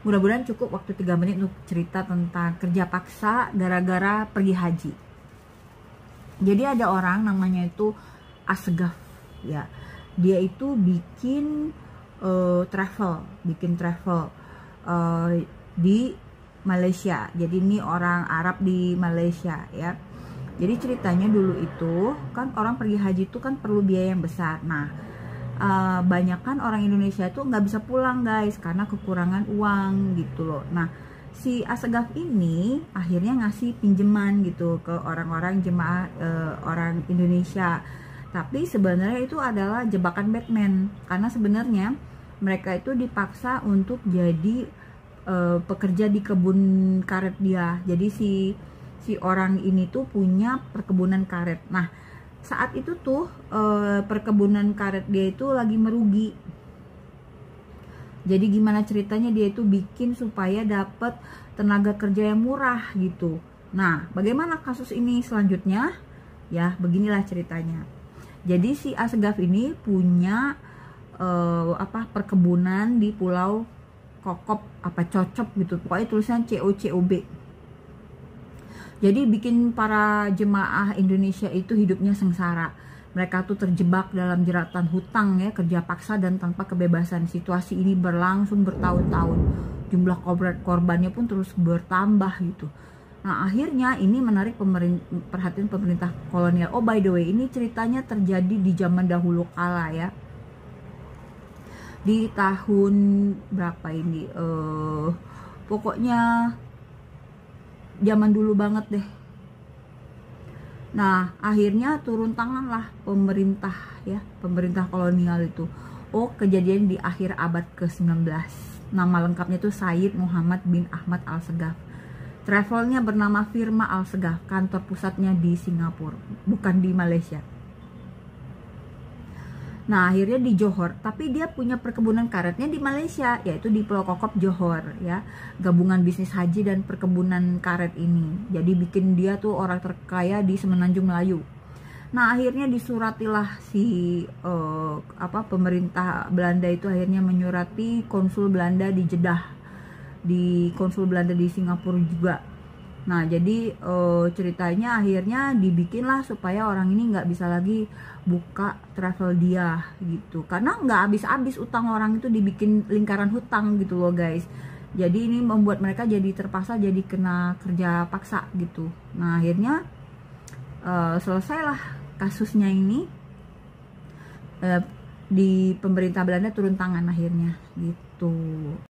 Mudah-mudahan cukup waktu 3 menit untuk cerita tentang kerja paksa gara-gara pergi haji. Jadi ada orang namanya itu Asgaf ya. Dia itu bikin bikin travel di Malaysia. Jadi ini orang Arab di Malaysia ya. Jadi ceritanya dulu itu kan orang pergi haji itu kan perlu biaya yang besar. Nah, banyak kan orang Indonesia itu nggak bisa pulang guys karena kekurangan uang gitu loh. Nah, si Asgaf ini akhirnya ngasih pinjaman gitu ke orang-orang jemaah orang Indonesia. Tapi sebenarnya itu adalah jebakan Batman karena sebenarnya mereka itu dipaksa untuk jadi pekerja di kebun karet dia. Jadi si orang ini tuh punya perkebunan karet. Nah, saat itu tuh perkebunan karet dia itu lagi merugi. Jadi gimana ceritanya dia itu bikin supaya dapat tenaga kerja yang murah gitu. Nah, bagaimana kasus ini selanjutnya? Ya, beginilah ceritanya. Jadi si Asgaf ini punya perkebunan di Pulau Kokop Cocop gitu. Pokoknya tulisan COCOB. Jadi bikin para jemaah Indonesia itu hidupnya sengsara. Mereka tuh terjebak dalam jeratan hutang ya, kerja paksa dan tanpa kebebasan. Situasi ini berlangsung bertahun-tahun. Jumlah korbannya pun terus bertambah gitu. Nah, akhirnya ini menarik perhatian pemerintah kolonial. Oh, by the way, ini ceritanya terjadi di zaman dahulu kala ya. Di tahun berapa ini? Pokoknya zaman dulu banget deh. Nah, akhirnya turun tangan lah pemerintah ya, pemerintah kolonial itu. Oh, kejadian di akhir abad ke-19. Nama lengkapnya itu Said Muhammad bin Ahmad Al-Segaf. Travelnya bernama Firma Al-Segaf, kantor pusatnya di Singapura, bukan di Malaysia. Nah, akhirnya di Johor, tapi dia punya perkebunan karetnya di Malaysia, yaitu di Pulau Kokop Johor ya. Gabungan bisnis haji dan perkebunan karet ini. Jadi bikin dia tuh orang terkaya di Semenanjung Melayu. Nah, akhirnya disuratilah si pemerintah Belanda itu akhirnya menyurati konsul Belanda di Jeddah, di konsul Belanda di Singapura juga. Nah, jadi ceritanya akhirnya dibikinlah supaya orang ini nggak bisa lagi buka travel dia gitu, karena nggak habis-habis utang orang itu, dibikin lingkaran hutang gitu loh guys. Jadi ini membuat mereka jadi terpaksa jadi kena kerja paksa gitu. Nah, akhirnya selesailah kasusnya ini, di pemerintah Belanda turun tangan akhirnya gitu.